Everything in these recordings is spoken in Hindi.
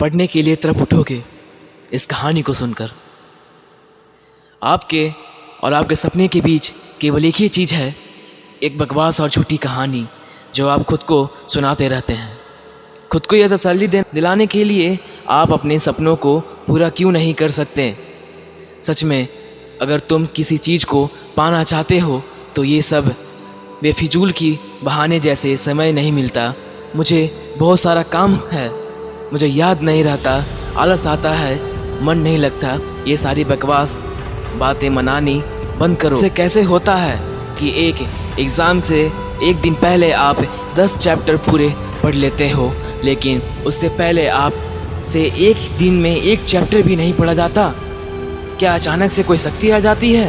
पढ़ने के लिए तरफ उठोगे इस कहानी को सुनकर। आपके और आपके सपने के बीच केवल एक ही चीज़ है, एक बकवास और झूठी कहानी जो आप खुद को सुनाते रहते हैं। खुद को यह तसल्ली दिलाने के लिए आप अपने सपनों को पूरा क्यों नहीं कर सकते। सच में अगर तुम किसी चीज़ को पाना चाहते हो तो ये सब बेफिजूल की बहाने जैसे समय नहीं मिलता, मुझे बहुत सारा काम है, मुझे याद नहीं रहता, आलस आता है, मन नहीं लगता, ये सारी बकवास बातें मनानी बंद करो। इससे कैसे होता है कि एक एग्ज़ाम से एक दिन पहले आप 10 चैप्टर पूरे पढ़ लेते हो, लेकिन उससे पहले आप से एक दिन में एक चैप्टर भी नहीं पढ़ा जाता। क्या अचानक से कोई शक्ति आ जाती है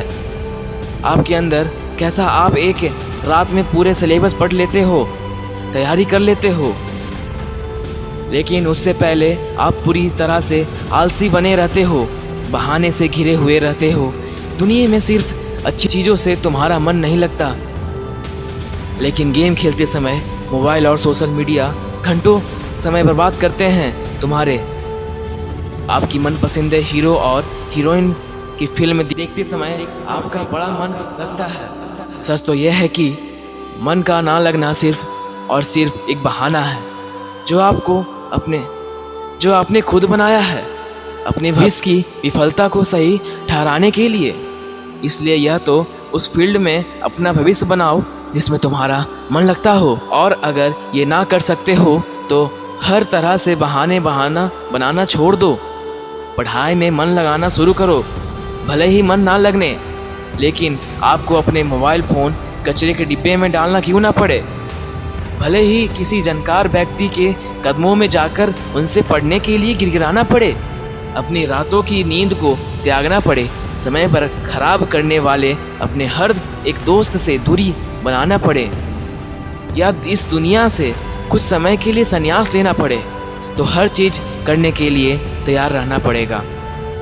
आपके अंदर? कैसा आप एक रात में पूरे सिलेबस पढ़ लेते हो, तैयारी कर लेते हो, लेकिन उससे पहले आप पूरी तरह से आलसी बने रहते हो, बहाने से घिरे हुए रहते हो। दुनिया में सिर्फ अच्छी चीज़ों से तुम्हारा मन नहीं लगता, लेकिन गेम खेलते समय मोबाइल और सोशल मीडिया घंटों समय बर्बाद करते हैं। तुम्हारे आपकी मनपसंद हीरो और हीरोइन की फिल्म देखते समय आपका बड़ा मन लगता है। सच तो यह है कि मन का ना लगना सिर्फ और सिर्फ एक बहाना है जो आपने खुद बनाया है अपने भविष्य की विफलता को सही ठहराने के लिए। इसलिए यह तो उस फील्ड में अपना भविष्य बनाओ जिसमें तुम्हारा मन लगता हो, और अगर ये ना कर सकते हो तो हर तरह से बहाना बनाना छोड़ दो। पढ़ाई में मन लगाना शुरू करो। भले ही मन ना लगने, लेकिन आपको अपने मोबाइल फ़ोन कचरे के डिब्बे में डालना क्यों ना पड़े। भले ही किसी जानकार व्यक्ति के कदमों में जाकर उनसे पढ़ने के लिए गिड़गिड़ाना पड़े, अपनी रातों की नींद को त्यागना पड़े, समय पर खराब करने वाले अपने हर एक दोस्त से दूरी बनाना पड़े, या इस दुनिया से कुछ समय के लिए संन्यास लेना पड़े, तो हर चीज़ करने के लिए तैयार रहना पड़ेगा,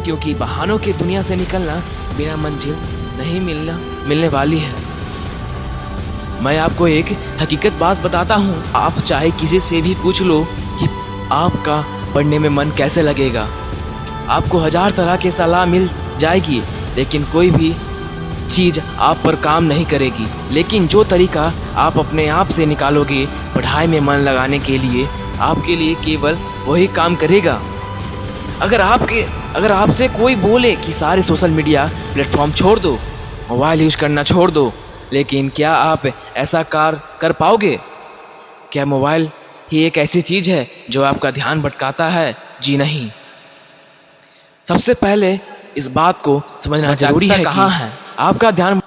क्योंकि बहानों की दुनिया से निकलना बिना मंजिल नहीं मिलने वाली है। मैं आपको एक हकीकत बात बताता हूँ, आप चाहे किसी से भी पूछ लो कि आपका पढ़ने में मन कैसे लगेगा, आपको 1000 तरह की सलाह मिल जाएगी, लेकिन कोई भी चीज़ आप पर काम नहीं करेगी। लेकिन जो तरीका आप अपने आप से निकालोगे पढ़ाई में मन लगाने के लिए, आपके लिए केवल वही काम करेगा। अगर आपसे कोई बोले कि सारे सोशल मीडिया प्लेटफॉर्म छोड़ दो, मोबाइल यूज करना छोड़ दो, लेकिन क्या आप ऐसा कर पाओगे? क्या मोबाइल ही एक ऐसी चीज़ है जो आपका ध्यान भटकाता है? जी नहीं। सबसे पहले इस बात को समझना जरूरी है कहाँ है आपका ध्यान।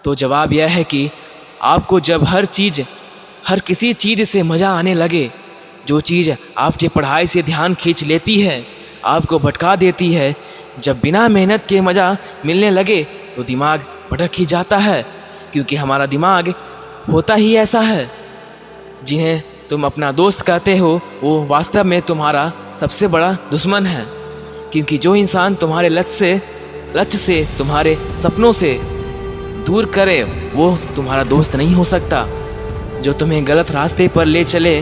तो जवाब यह है कि आपको जब हर किसी चीज़ से मज़ा आने लगे, जो चीज़ आपकी पढ़ाई से ध्यान खींच लेती है, आपको भटका देती है, जब बिना मेहनत के मज़ा मिलने लगे तो दिमाग भटक ही जाता है, क्योंकि हमारा दिमाग होता ही ऐसा है। जिन्हें तुम अपना दोस्त कहते हो वो वास्तव में तुम्हारा सबसे बड़ा दुश्मन है, क्योंकि जो इंसान तुम्हारे लक्ष्य से तुम्हारे सपनों से दूर करे वो तुम्हारा दोस्त नहीं हो सकता। जो तुम्हें गलत रास्ते पर ले चले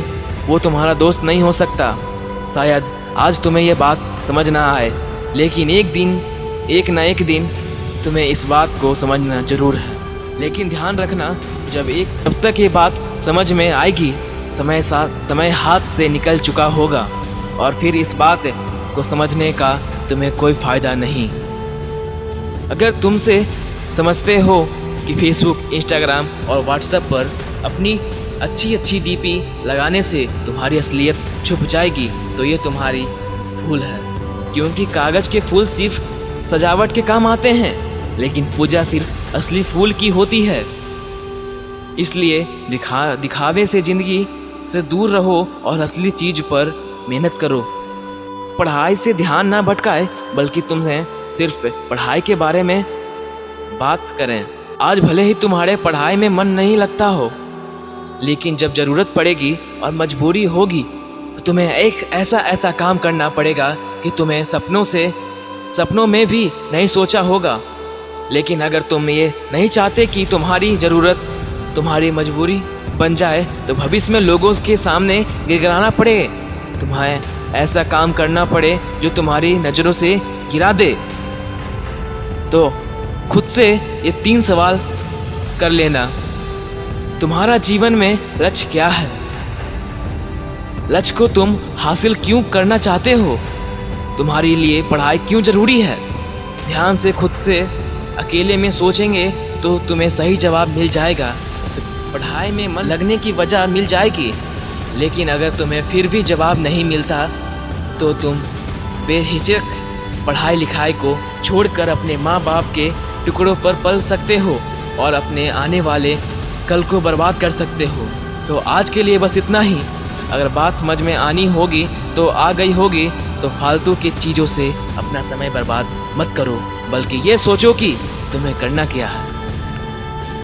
वो तुम्हारा दोस्त नहीं हो सकता। शायद आज तुम्हें यह बात समझ ना आए, लेकिन एक ना एक दिन तुम्हें इस बात को समझना जरूर है। लेकिन ध्यान रखना, जब तक ये बात समझ में आएगी समय हाथ से निकल चुका होगा, और फिर इस बात को समझने का तुम्हें कोई फ़ायदा नहीं। अगर तुमसे समझते हो कि फेसबुक, इंस्टाग्राम और व्हाट्सएप पर अपनी अच्छी डीपी लगाने से तुम्हारी असलियत छुप जाएगी, तो ये तुम्हारी भूल है, क्योंकि कागज़ के फूल सिर्फ सजावट के काम आते हैं, लेकिन पूजा सिर्फ असली फूल की होती है। इसलिए दिखावे से ज़िंदगी से दूर रहो और असली चीज़ पर मेहनत करो। पढ़ाई से ध्यान ना भटकाए, बल्कि तुमसे सिर्फ पढ़ाई के बारे में बात करें। आज भले ही तुम्हारे पढ़ाई में मन नहीं लगता हो, लेकिन जब ज़रूरत पड़ेगी और मजबूरी होगी तो तुम्हें एक ऐसा काम करना पड़ेगा कि तुम्हें सपनों में भी नहीं सोचा होगा। लेकिन अगर तुम ये नहीं चाहते कि तुम्हारी ज़रूरत तुम्हारी मजबूरी बन जाए, तो भविष्य में लोगों के सामने गिड़गिड़ाना पड़े। तुम्हें ऐसा काम करना पड़े जो तुम्हारी नज़रों से गिरा दे। तो खुद से ये 3 सवाल कर लेना। तुम्हारा जीवन में लक्ष्य क्या है? लक्ष्य को तुम हासिल क्यों करना चाहते हो? तुम्हारे लिए पढ़ाई क्यों जरूरी है? ध्यान से खुद से अकेले में सोचेंगे तो तुम्हें सही जवाब मिल जाएगा। पढ़ाई में मन लगने की वजह मिल जाएगी। लेकिन अगर तुम्हें फिर भी जवाब नहीं मिलता तो तुम बेहिचक पढ़ाई लिखाई को छोड़कर अपने माँ बाप के टुकड़ों पर पल सकते हो और अपने आने वाले कल को बर्बाद कर सकते हो। तो आज के लिए बस इतना ही। अगर बात समझ में आनी होगी तो आ गई होगी, तो फालतू की चीज़ों से अपना समय बर्बाद मत करो, बल्कि ये सोचो कि तुम्हें करना क्या है।